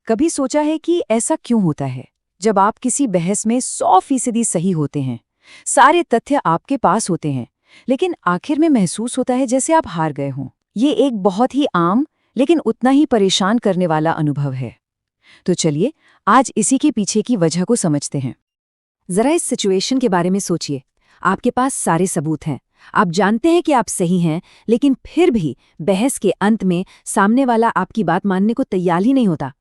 कभी सोचा है कि ऐसा क्यों होता है जब आप किसी बहस में 100% सही होते हैं, सारे तथ्य आपके पास होते हैं, लेकिन आखिर में महसूस होता है जैसे आप हार गए हों। ये एक बहुत ही आम लेकिन उतना ही परेशान करने वाला अनुभव है। तो चलिए आज इसी के पीछे की वजह को समझते हैं। जरा इस सिचुएशन के बारे में सोचिए। आपके पास सारे सबूत हैं, आप जानते हैं कि आप सही हैं, लेकिन फिर भी बहस के अंत में सामने वाला आपकी बात मानने को तैयार ही नहीं होता।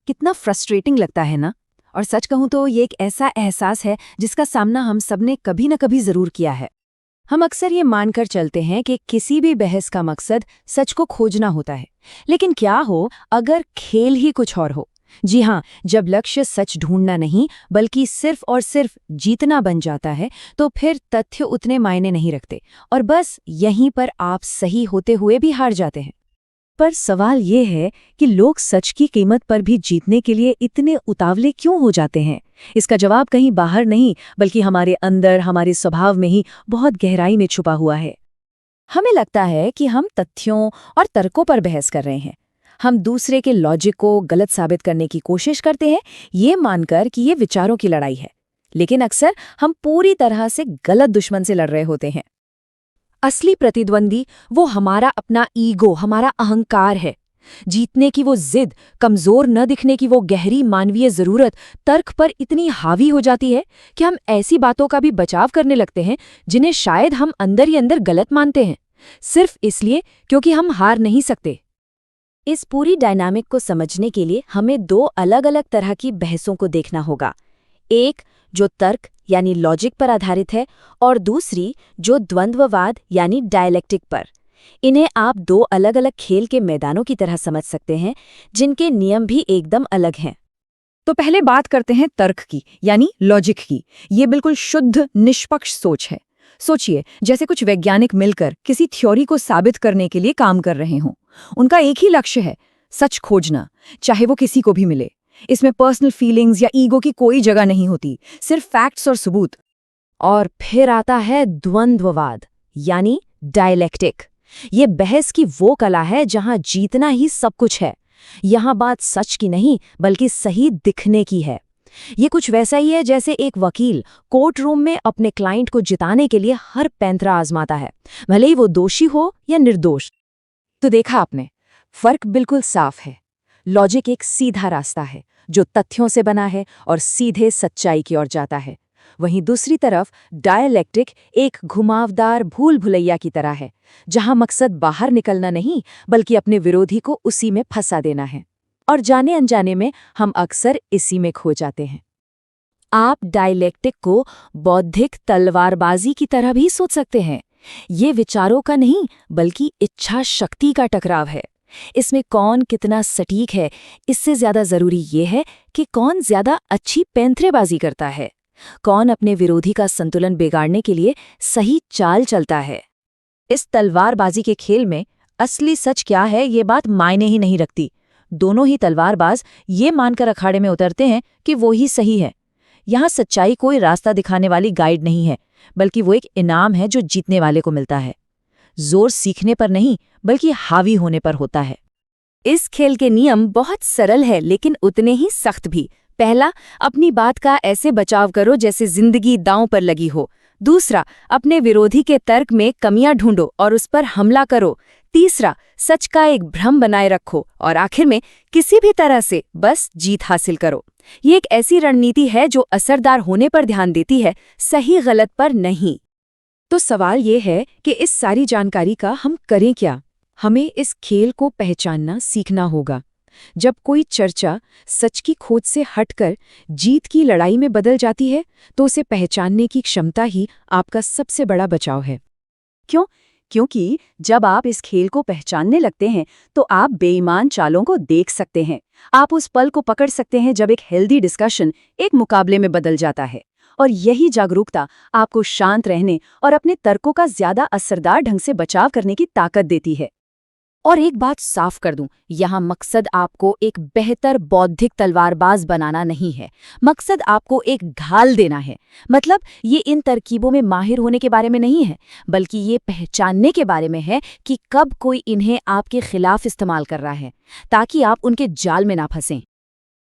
कितना फ्रस्ट्रेटिंग लगता है ना। और सच कहूं तो ये एक ऐसा एहसास है जिसका सामना हम सबने कभी न कभी जरूर किया है। हम अक्सर ये मानकर चलते हैं कि किसी भी बहस का मकसद सच को खोजना होता है, लेकिन क्या हो अगर खेल ही कुछ और हो। जी हाँ, जब लक्ष्य सच ढूंढना नहीं बल्कि सिर्फ और सिर्फ जीतना बन जाता है, तो फिर तथ्य उतने मायने नहीं रखते और बस यहीं पर आप सही होते हुए भी हार जाते हैं। पर सवाल ये है कि लोग सच की कीमत पर भी जीतने के लिए इतने उतावले क्यों हो जाते हैं। इसका जवाब कहीं बाहर नहीं बल्कि हमारे अंदर, हमारे स्वभाव में ही बहुत गहराई में छुपा हुआ है। हमें लगता है कि हम तथ्यों और तर्कों पर बहस कर रहे हैं। हम दूसरे के लॉजिक को गलत साबित करने की कोशिश करते हैं, ये मानकर कि ये विचारों की लड़ाई है। लेकिन अक्सर हम पूरी तरह से गलत दुश्मन से लड़ रहे होते हैं। असली प्रतिद्वंदी वो हमारा अपना ईगो, हमारा अहंकार है। जीतने की वो जिद, कमजोर न दिखने की वो गहरी मानवीय जरूरत तर्क पर इतनी हावी हो जाती है कि हम ऐसी बातों का भी बचाव करने लगते हैं जिन्हें शायद हम अंदर ही अंदर गलत मानते हैं, सिर्फ इसलिए क्योंकि हम हार नहीं सकते। इस पूरी डायनामिक को समझने के लिए हमें दो अलग अलग तरह की बहसों को देखना होगा। एक जो तर्क यानी लॉजिक पर आधारित है और दूसरी जो द्वंद्ववाद यानी डायलेक्टिक पर। इन्हें आप दो अलग अलग खेल के मैदानों की तरह समझ सकते हैं, जिनके नियम भी एकदम अलग हैं। तो पहले बात करते हैं तर्क की यानी लॉजिक की। ये बिल्कुल शुद्ध निष्पक्ष सोच है। सोचिए जैसे कुछ वैज्ञानिक मिलकर किसी थ्योरी को साबित करने के लिए काम कर रहे हों। उनका एक ही लक्ष्य है, सच खोजना, चाहे वो किसी को भी मिले। इसमें पर्सनल फीलिंग्स या ईगो की कोई जगह नहीं होती, सिर्फ फैक्ट्स और सबूत। और फिर आता है द्वंद्ववाद यानी डायलेक्टिक। ये बहस की वो कला है जहां जीतना ही सब कुछ है। यहां बात सच की नहीं बल्कि सही दिखने की है। ये कुछ वैसा ही है जैसे एक वकील कोर्ट रूम में अपने क्लाइंट को जिताने के लिए हर पैंतरा आजमाता है, भले ही वो दोषी हो या निर्दोष। तो देखा आपने, फर्क बिल्कुल साफ है। लॉजिक एक सीधा रास्ता है जो तथ्यों से बना है और सीधे सच्चाई की ओर जाता है। वहीं दूसरी तरफ डायलेक्टिक एक घुमावदार भूल भुलैया की तरह है, जहां मकसद बाहर निकलना नहीं बल्कि अपने विरोधी को उसी में फंसा देना है। और जाने अनजाने में हम अक्सर इसी में खो जाते हैं। आप डायलेक्टिक को बौद्धिक तलवारबाजी की तरह भी सोच सकते हैं। ये विचारों का नहीं बल्कि इच्छा शक्ति का टकराव है। इसमें कौन कितना सटीक है, इससे ज्यादा जरूरी ये है कि कौन ज्यादा अच्छी पैंतरेबाजी करता है, कौन अपने विरोधी का संतुलन बिगाड़ने के लिए सही चाल चलता है। इस तलवारबाजी के खेल में असली सच क्या है ये बात मायने ही नहीं रखती। दोनों ही तलवारबाज ये मानकर अखाड़े में उतरते हैं कि वो ही सही है। यहाँ सच्चाई कोई रास्ता दिखाने वाली गाइड नहीं है, बल्कि वो एक इनाम है जो जीतने वाले को मिलता है। जोर सीखने पर नहीं बल्कि हावी होने पर होता है। इस खेल के नियम बहुत सरल है लेकिन उतने ही सख्त भी। पहला, अपनी बात का ऐसे बचाव करो जैसे जिंदगी दांव पर लगी हो। दूसरा, अपने विरोधी के तर्क में कमियां ढूंढो और उस पर हमला करो। तीसरा, सच का एक भ्रम बनाए रखो और आखिर में किसी भी तरह से बस जीत हासिल करो। ये एक ऐसी रणनीति है जो असरदार होने पर ध्यान देती है, सही गलत पर नहीं। तो सवाल ये है कि इस सारी जानकारी का हम करें क्या? हमें इस खेल को पहचानना सीखना होगा। जब कोई चर्चा सच की खोज से हटकर जीत की लड़ाई में बदल जाती है, तो उसे पहचानने की क्षमता ही आपका सबसे बड़ा बचाव है। क्यों? क्योंकि जब आप इस खेल को पहचानने लगते हैं तो आप बेईमान चालों को देख सकते हैं। आप उस पल को पकड़ सकते हैं जब एक हेल्दी डिस्कशन एक मुकाबले में बदल जाता है। और यही जागरूकता आपको शांत रहने और अपने तर्कों का ज्यादा असरदार ढंग से बचाव करने की ताकत देती है। और एक बात साफ कर दूं, यहाँ मकसद आपको एक बेहतर बौद्धिक तलवारबाज बनाना नहीं है। मकसद आपको एक ढाल देना है। मतलब ये इन तरकीबों में माहिर होने के बारे में नहीं है, बल्कि ये पहचानने के बारे में है कि कब कोई इन्हें आपके खिलाफ इस्तेमाल कर रहा है, ताकि आप उनके जाल में ना फंसें।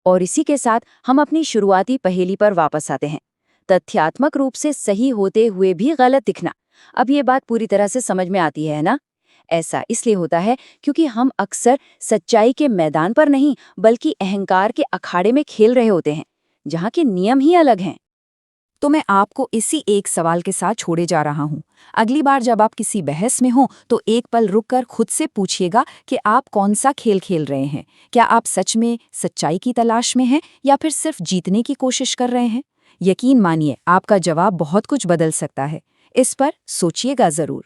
और इसी के साथ हम अपनी शुरुआती पहेली पर वापस आते हैं। तथ्यात्मक रूप से सही होते हुए भी गलत दिखना। अब ये बात पूरी तरह से समझ में आती है ना? ऐसा इसलिए होता है क्योंकि हम अक्सर सच्चाई के मैदान पर नहीं, बल्कि अहंकार के अखाड़े में खेल रहे होते हैं, जहाँ के नियम ही अलग हैं। तो मैं आपको इसी एक सवाल के साथ छोड़े जा रहा हूँ। अगली बार जब आप किसी बहस में हो तो एक पल रुककर खुद से पूछिएगा कि आप कौन सा खेल खेल रहे हैं। क्या आप सच में सच्चाई की तलाश में हैं या फिर सिर्फ जीतने की कोशिश कर रहे हैं? यकीन मानिए, आपका जवाब बहुत कुछ बदल सकता है। इस पर सोचिएगा जरूर।